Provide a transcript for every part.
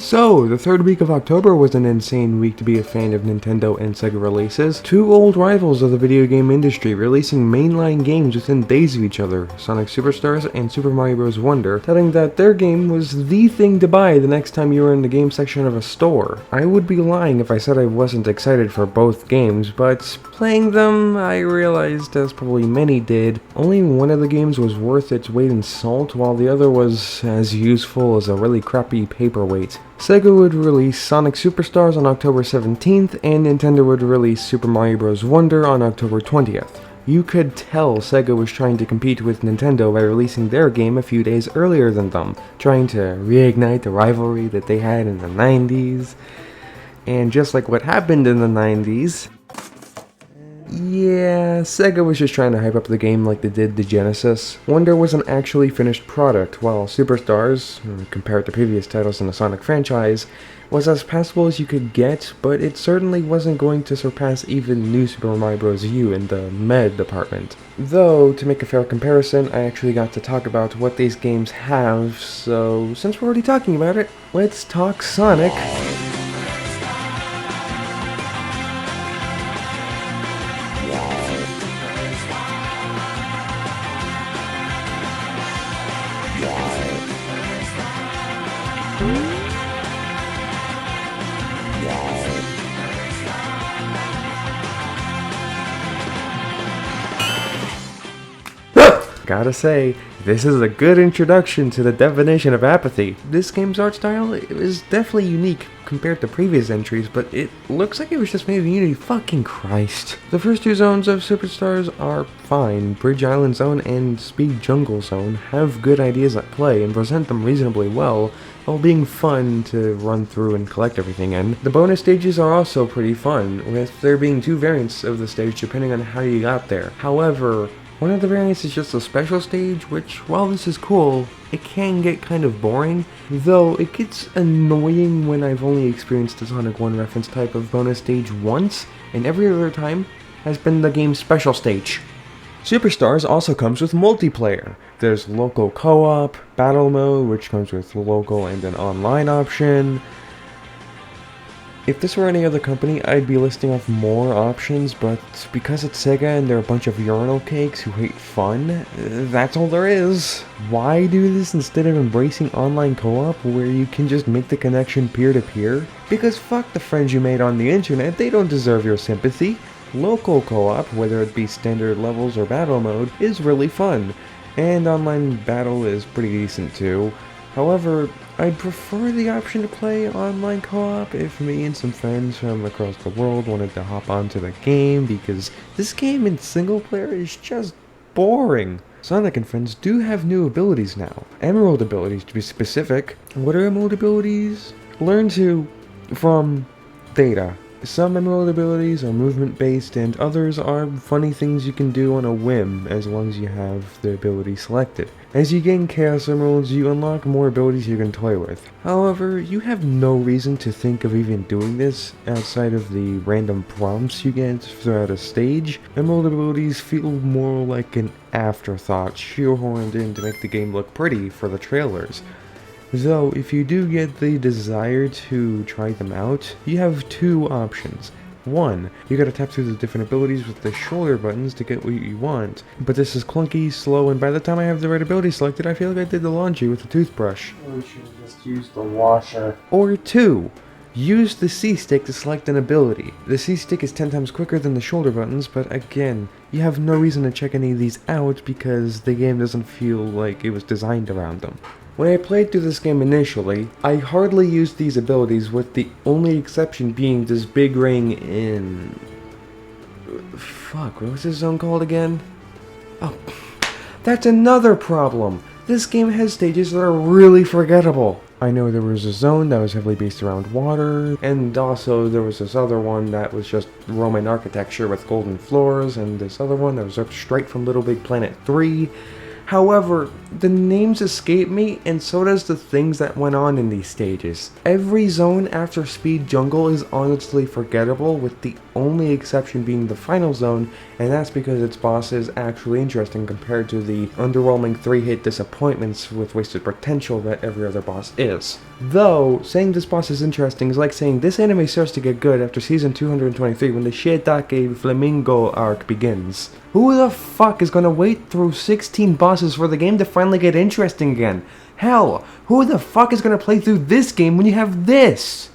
So, the third week of October was an insane week to be a fan of Nintendo and Sega releases. Two old rivals of the video game industry releasing mainline games within days of each other, Sonic Superstars and Super Mario Bros. Wonder, telling that their game was the thing to buy the next time you were in the game section of a store. I would be lying if I said I wasn't excited for both games, but playing them, I realized, as probably many did, only one of the games was worth its weight in salt, while the other was as useful as a really crappy paperweight. Sega would release Sonic Superstars on October 17th, and Nintendo would release Super Mario Bros. Wonder on October 20th. You could tell Sega was trying to compete with Nintendo by releasing their game a few days earlier than them, trying to reignite the rivalry that they had in the 90s. And just like what happened in the 90s, yeah, Sega was just trying to hype up the game like they did the Genesis. Wonder was an actually finished product, while Superstars, compared to previous titles in the Sonic franchise, was as passable as you could get, but it certainly wasn't going to surpass even New Super Mario Bros. U in the med department. Though, to make a fair comparison, I actually got to talk about what these games have, so since we're already talking about it, let's talk Sonic. Gotta say, this is a good introduction to the definition of apathy. This game's art style is definitely unique compared to previous entries, but it looks like it was just made in Unity. Fucking Christ. The first two zones of Superstars are fine. Bridge Island Zone and Speed Jungle Zone have good ideas at play and present them reasonably well, while being fun to run through and collect everything in. The bonus stages are also pretty fun, with there being two variants of the stage depending on how you got there. However, one of the variants is just a special stage, which, while this is cool, it can get kind of boring, though it gets annoying when I've only experienced the Sonic 1 reference type of bonus stage once, and every other time has been the game's special stage. Superstars also comes with multiplayer. There's local co-op, battle mode, which comes with local and an online option. If this were any other company, I'd be listing off more options, but because it's Sega and they're a bunch of urinal cakes who hate fun, that's all there is. Why do this instead of embracing online co-op where you can just make the connection peer-to-peer? Because fuck the friends you made on the internet, they don't deserve your sympathy. Local co-op, whether it be standard levels or battle mode, is really fun, and online battle is pretty decent too. However, I'd prefer the option to play online co-op if me and some friends from across the world wanted to hop onto the game, because this game in single player is just boring. Sonic and friends do have new abilities now. Emerald abilities, to be specific. What are Emerald abilities? Learn from data. Some Emerald abilities are movement based and others are funny things you can do on a whim as long as you have the ability selected. As you gain Chaos Emeralds, you unlock more abilities you can toy with. However, you have no reason to think of even doing this outside of the random prompts you get throughout a stage. Emerald abilities feel more like an afterthought shoehorned in to make the game look pretty for the trailers. Though, if you do get the desire to try them out, you have two options. One, you gotta tap through the different abilities with the shoulder buttons to get what you want, but this is clunky, slow, and by the time I have the right ability selected, I feel like I did the laundry with a toothbrush. We should have just used the washer. Or two, use the C-stick to select an ability. The C-stick is 10 times quicker than the shoulder buttons, but again, you have no reason to check any of these out because the game doesn't feel like it was designed around them. When I played through this game initially, I hardly used these abilities, with the only exception being this big ring in... Fuck, what was this zone called again? Oh, that's another problem! This game has stages that are really forgettable. I know there was a zone that was heavily based around water, and also there was this other one that was just Roman architecture with golden floors, and this other one that was up straight from Little Big Planet 3. However, the names escape me, and so does the things that went on in these stages. Every zone after Speed Jungle is honestly forgettable, with the only exception being the final zone, and that's because its boss is actually interesting compared to the underwhelming 3-hit disappointments with wasted potential that every other boss is. Though, saying this boss is interesting is like saying this anime starts to get good after season 223 when the Shiitake Flamingo arc begins. Who the fuck is gonna wait through 16 bosses for the game to finally get interesting again? Hell, who the fuck is gonna play through this game when you have this?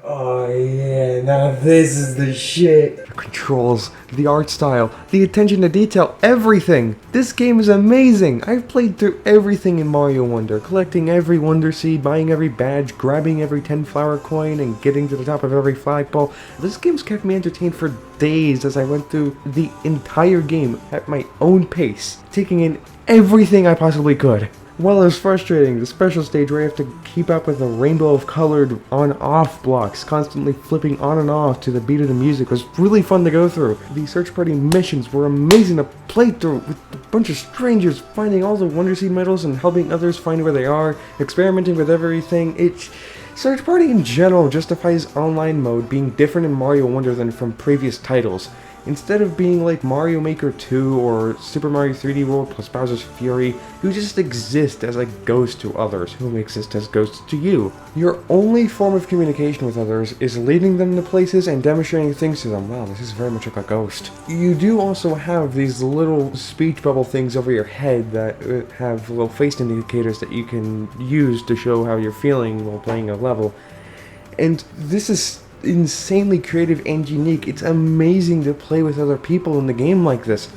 Oh yeah, now this is the shit. The controls, the art style, the attention to detail, everything. This game is amazing. I've played through everything in Mario Wonder, collecting every Wonder Seed, buying every badge, grabbing every 10 flower coin, and getting to the top of every flagpole. This game's kept me entertained for days as I went through the entire game at my own pace, taking in everything I possibly could. While it was frustrating, the special stage where you have to keep up with a rainbow of colored on-off blocks, constantly flipping on and off to the beat of the music, was really fun to go through. The search party missions were amazing to play through, with a bunch of strangers finding all the Wonder Seed medals and helping others find where they are, experimenting with everything. Search party in general justifies online mode being different in Mario Wonder than from previous titles. Instead of being like Mario Maker 2 or Super Mario 3D World plus Bowser's Fury, you just exist as a ghost to others who exist as ghosts to you. Your only form of communication with others is leading them to places and demonstrating things to them. Wow, this is very much like a ghost. You do also have these little speech bubble things over your head that have little face indicators that you can use to show how you're feeling while playing a level. And this is insanely creative and unique. It's amazing to play with other people in the game like this.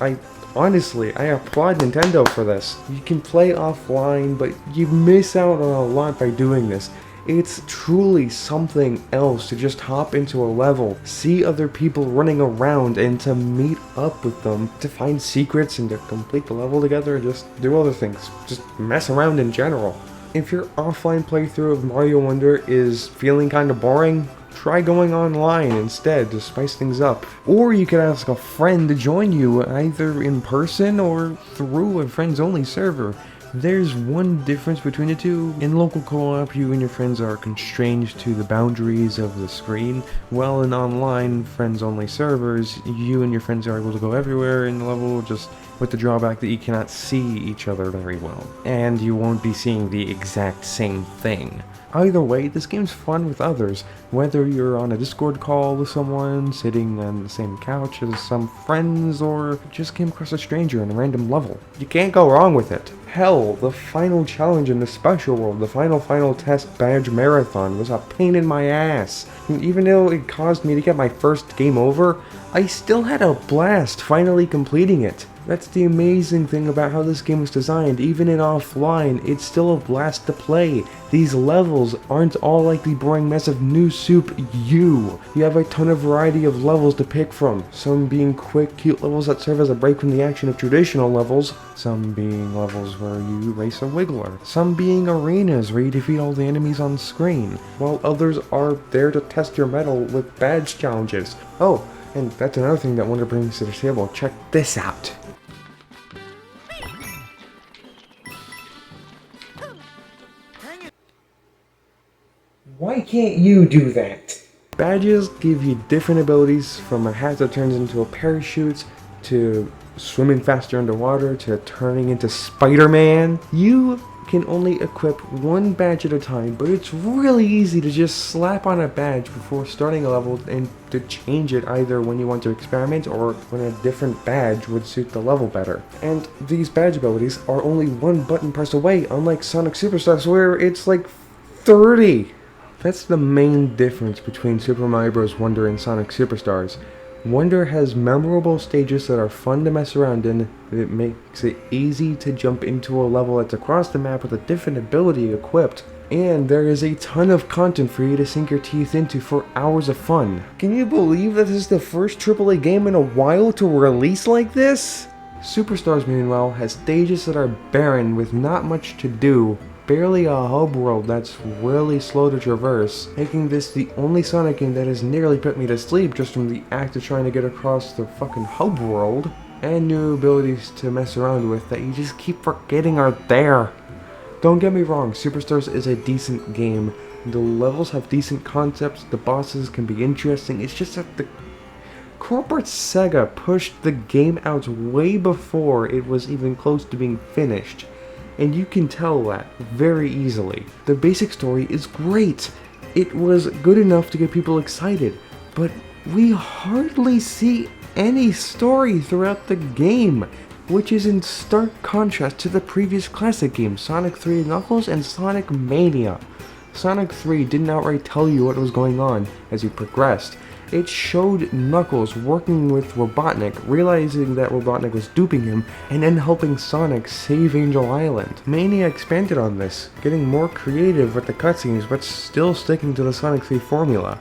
Honestly, I applaud Nintendo for this. You can play offline, but you miss out on a lot by doing this. It's truly something else to just hop into a level, see other people running around, and to meet up with them, to find secrets and to complete the level together and just do other things. Just mess around in general. If your offline playthrough of Mario Wonder is feeling kinda boring, try going online instead to spice things up. Or you could ask a friend to join you either in person or through a friends only server. There's one difference between the two. In local co-op, you and your friends are constrained to the boundaries of the screen, while in online friends only servers, you and your friends are able to go everywhere in the level, just with the drawback that you cannot see each other very well, and you won't be seeing the exact same thing. Either way, this game's fun with others, whether you're on a Discord call with someone, sitting on the same couch as some friends, or just came across a stranger in a random level. You can't go wrong with it. Hell, the final challenge in the special world, the final test badge marathon, was a pain in my ass. And even though it caused me to get my first game over, I still had a blast finally completing it. That's the amazing thing about how this game was designed. Even in offline, it's still a blast to play. These levels aren't all like the boring mess of New Soup You. You have a ton of variety of levels to pick from, some being quick, cute levels that serve as a break from the action of traditional levels, some being levels where you race a wiggler, some being arenas where you defeat all the enemies on screen, while others are there to test your mettle with badge challenges. Oh, and that's another thing that Wonder brings to the table. Check this out. Why can't you do that? Badges give you different abilities, from a hat that turns into a parachute, to swimming faster underwater, to turning into Spider-Man. You can only equip one badge at a time, but it's really easy to just slap on a badge before starting a level and to change it either when you want to experiment or when a different badge would suit the level better. And these badge abilities are only one button press away, unlike Sonic Superstars where it's like 30. That's the main difference between Super Mario Bros. Wonder and Sonic Superstars. Wonder has memorable stages that are fun to mess around in. It makes it easy to jump into a level that's across the map with a different ability equipped. And there is a ton of content for you to sink your teeth into for hours of fun. Can you believe that this is the first AAA game in a while to release like this? Superstars, meanwhile, has stages that are barren with not much to do. Barely a hub world that's really slow to traverse, making this the only Sonic game that has nearly put me to sleep just from the act of trying to get across the fucking hub world. and new abilities to mess around with that you just keep forgetting are there. Don't get me wrong, Superstars is a decent game. The levels have decent concepts, the bosses can be interesting, it's just that the corporate Sega pushed the game out way before it was even close to being finished. And you can tell that very easily. The basic story is great. It was good enough to get people excited, but we hardly see any story throughout the game, which is in stark contrast to the previous classic games, Sonic 3 Knuckles and Sonic Mania. Sonic 3 didn't outright tell you what was going on as you progressed. It showed Knuckles working with Robotnik, realizing that Robotnik was duping him, and then helping Sonic save Angel Island. Mania expanded on this, getting more creative with the cutscenes but still sticking to the Sonic 3 formula.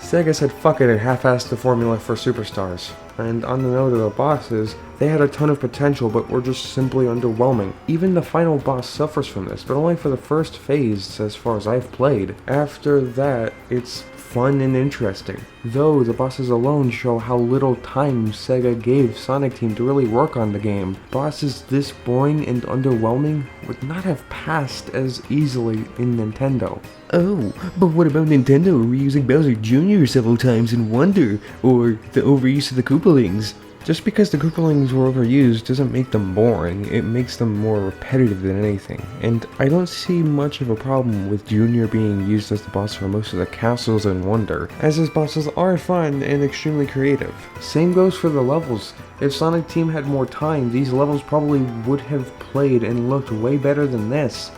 Sega said fuck it and half-assed the formula for Superstars. And on the note of the bosses, they had a ton of potential but were just simply underwhelming. Even the final boss suffers from this, but only for the first phase as far as I've played. After that, it's fun and interesting. Though the bosses alone show how little time Sega gave Sonic Team to really work on the game. Bosses this boring and underwhelming would not have passed as easily in Nintendo. Oh, but what about Nintendo reusing Bowser Jr. several times in Wonder, or the overuse of the Koopalings? Just because the Koopalings were overused doesn't make them boring, it makes them more repetitive than anything. And I don't see much of a problem with Junior being used as the boss for most of the castles in Wonder, as his bosses are fun and extremely creative. Same goes for the levels. If Sonic Team had more time, these levels probably would have played and looked way better than this.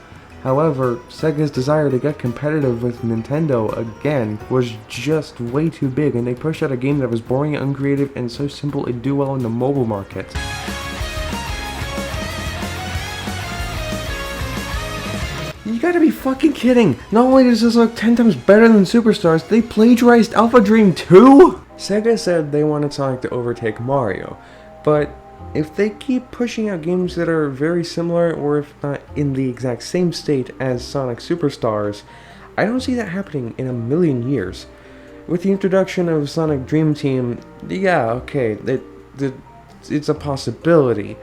However, Sega's desire to get competitive with Nintendo again was just way too big, and they pushed out a game that was boring, uncreative, and so simple it'd do well in the mobile market. You gotta be fucking kidding! Not only does this look 10 times better than Superstars, they plagiarized Alpha Dream 2?! Sega said they wanted Sonic to overtake Mario, but if they keep pushing out games that are very similar, or if not in the exact same state as Sonic Superstars, I don't see that happening in a million years. With the introduction of Sonic Dream Team, yeah, okay, it's a possibility,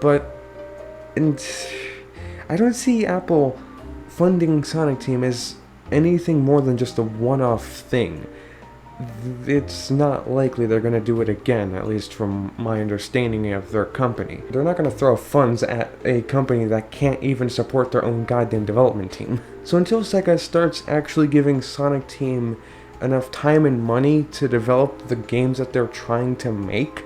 but I don't see Apple funding Sonic Team as anything more than just a one-off thing. It's not likely they're going to do it again, at least from my understanding of their company. They're not going to throw funds at a company that can't even support their own goddamn development team. So until Sega starts actually giving Sonic Team enough time and money to develop the games that they're trying to make,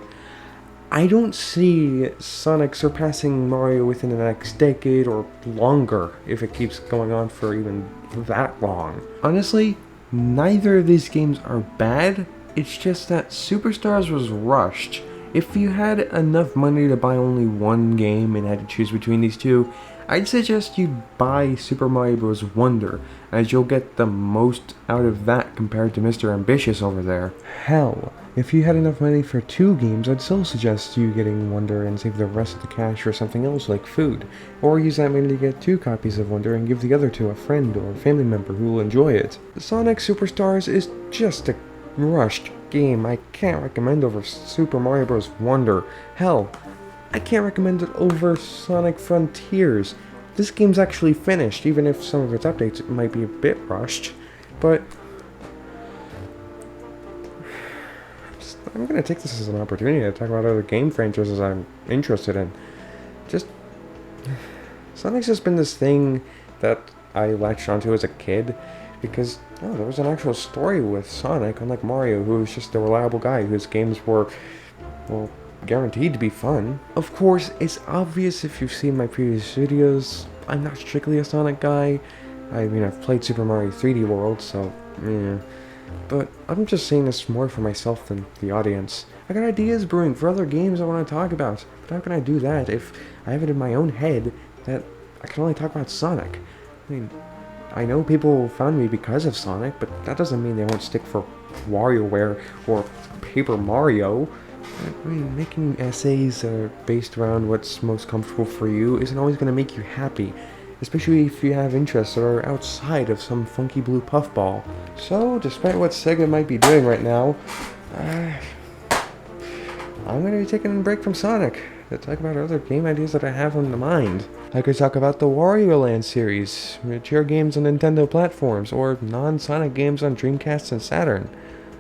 I don't see Sonic surpassing Mario within the next decade or longer if it keeps going on for even that long. Honestly, neither of these games are bad, it's just that Superstars was rushed. If you had enough money to buy only one game and had to choose between these two, I'd suggest you buy Super Mario Bros. Wonder, as you'll get the most out of that compared to Mr. Ambitious over there. Hell, if you had enough money for 2 games, I'd still suggest you getting Wonder and save the rest of the cash for something else like food, or use that money to get 2 copies of Wonder and give the other to a friend or family member who will enjoy it. Sonic Superstars is just a rushed game I can't recommend over Super Mario Bros. Wonder. Hell, I can't recommend it over Sonic Frontiers. This game's actually finished, even if some of its updates might be a bit rushed, but I'm gonna take this as an opportunity to talk about other game franchises I'm interested in. Sonic's just been this thing that I latched onto as a kid, because there was an actual story with Sonic, unlike Mario, who was just a reliable guy whose games were, well, guaranteed to be fun. Of course, it's obvious if you've seen my previous videos, I'm not strictly a Sonic guy. I mean, I've played Super Mario 3D World, so, yeah. But I'm just saying this more for myself than the audience. I got ideas brewing for other games I want to talk about, but how can I do that if I have it in my own head that I can only talk about Sonic? I mean, I know people found me because of Sonic, but that doesn't mean they won't stick for WarioWare or Paper Mario. I mean, making essays based around what's most comfortable for you isn't always going to make you happy, especially if you have interests that are outside of some funky blue puffball. So, despite what Sega might be doing right now, I'm going to be taking a break from Sonic to talk about other game ideas that I have on the mind. I could talk about the Wario Land series, mature games on Nintendo platforms, or non-Sonic games on Dreamcast and Saturn.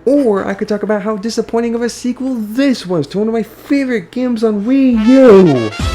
Or I could talk about how disappointing of a sequel this was to one of my favorite games on Wii U.